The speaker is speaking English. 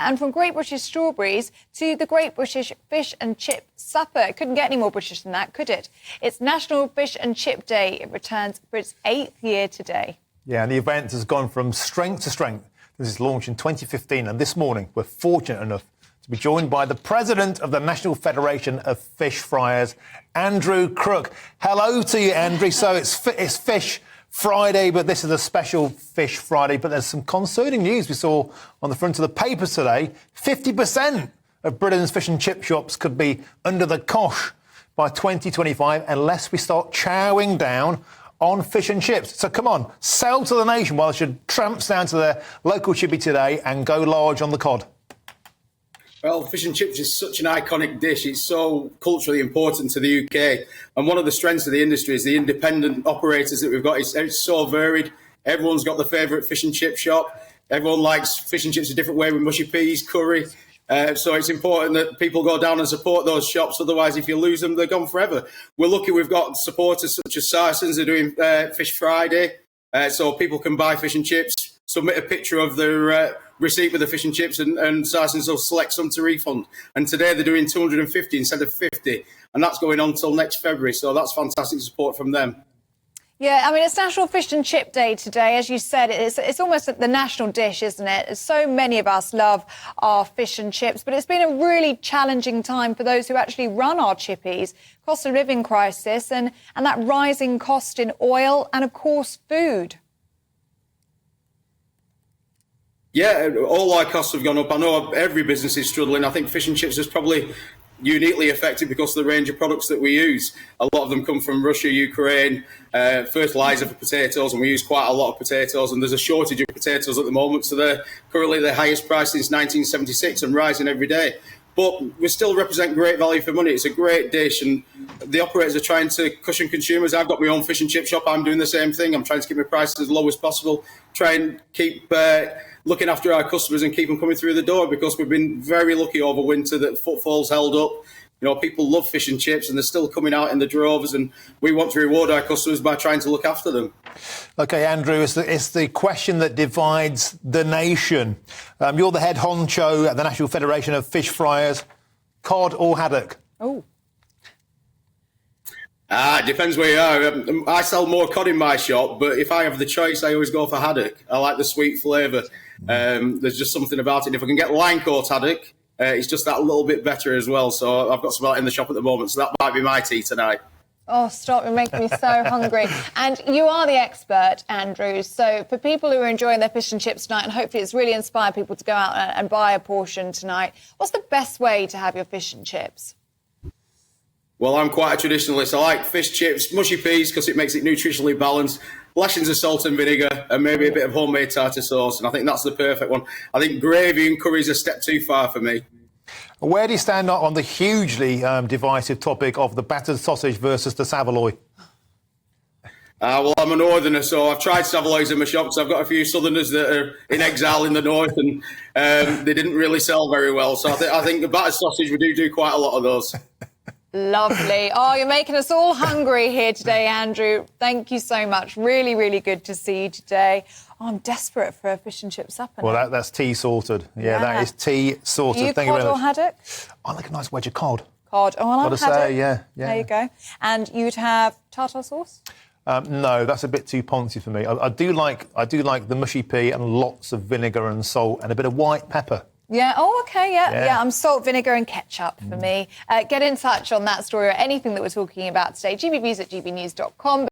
and from Great British Strawberries to the Great British Fish and Chip Supper. It couldn't get any more British than that, could it? It's National Fish and Chip Day. It returns for its 8th year today. Yeah, and the event has gone from strength to strength. This is launched in 2015, and this morning we're fortunate enough to be joined by the president of the National Federation of Fish Friers, Andrew Crook. Hello to you, Andrew. So it's Fish Friday, but this is a special Fish Friday. But there's some concerning news we saw on the front of the papers today. 50% of Britain's fish and chip shops could be under the cosh by 2025 unless we start chowing down on fish and chips. So come on, sell to the nation while they should tramps down to their local chippy today and go large on the cod. Well, fish and chips is such an iconic dish. It's so culturally important to the UK. And one of the strengths of the industry is the independent operators that we've got. It's so varied. Everyone's got their favourite fish and chip shop. Everyone likes fish and chips a different way with mushy peas, curry. So it's important that people go down and support those shops. Otherwise, if you lose them, they're gone forever. We're lucky we've got supporters such as Saracens. They're doing Fish Friday. So people can buy fish and chips, submit a picture of their receipt with the fish and chips, and Saracens will select some to refund. And today they're doing 250 instead of 50. And that's going on until next February. So that's fantastic support from them. Yeah, I mean, it's National Fish and Chip Day today. As you said, it's almost the national dish, isn't it? So many of us love our fish and chips, but it's been a really challenging time for those who actually run our chippies. Cost of living crisis and that rising cost in oil and, of course, food. Yeah, all our costs have gone up. I know every business is struggling. I think fish and chips is probably uniquely affected because of the range of products that we use. A lot of them come from Russia, Ukraine, fertiliser for potatoes, and we use quite a lot of potatoes, and there's a shortage of potatoes at the moment, so they're currently the highest price since 1976 and rising every day. But we still represent great value for money. It's a great dish, and the operators are trying to cushion consumers. I've got my own fish and chip shop. I'm doing the same thing. I'm trying to keep my prices as low as possible, try and keep looking after our customers and keep them coming through the door, because we've been very lucky over winter that footfall's held up. You know, people love fish and chips and they're still coming out in the droves, and we want to reward our customers by trying to look after them. OK, Andrew, it's the question that divides the nation. You're the head honcho at the National Federation of Fish Friers. Cod or haddock? Oh. It depends where you are. I sell more cod in my shop, but if I have the choice, I always go for haddock. I like the sweet flavour. There's just something about it. If I can get line coat haddock, it's just that little bit better as well. So I've got some of that in the shop at the moment, so that might be my tea tonight. Oh, stop, you're making me so hungry. And you are the expert, Andrew. So for people who are enjoying their fish and chips tonight, and hopefully it's really inspired people to go out and buy a portion tonight, what's the best way to have your fish and chips? Well, I'm quite a traditionalist. I like fish chips, mushy peas, because it makes it nutritionally balanced, lashings of salt and vinegar, and maybe a bit of homemade tartar sauce. And I think that's the perfect one. I think gravy and curry is a step too far for me. Where do you stand on the hugely divisive topic of the battered sausage versus the saveloy? Well, I'm a northerner, so I've tried saveloys in my shop, because I've got a few southerners that are in exile in the north, and they didn't really sell very well. So I think the battered sausage, we do quite a lot of those. Lovely. Oh, you're making us all hungry here today, Andrew. Thank you so much. Really, really good to see you today. Oh, I'm desperate for a fish and chip supper now. Well, that's tea sorted. Yeah, that is tea sorted. Do you Thank you cod very or much. haddock? I like a nice wedge of cod. Cod. Oh, I like haddock. Say, yeah. There you go. And you'd have tartar sauce? No, that's a bit too poncy for me. I do like the mushy pea and lots of vinegar and salt and a bit of white pepper. Yeah. Oh, OK. Yeah. I'm salt, vinegar and ketchup for me. Get in touch on that story or anything that we're talking about today. gbviews@gbnews.com.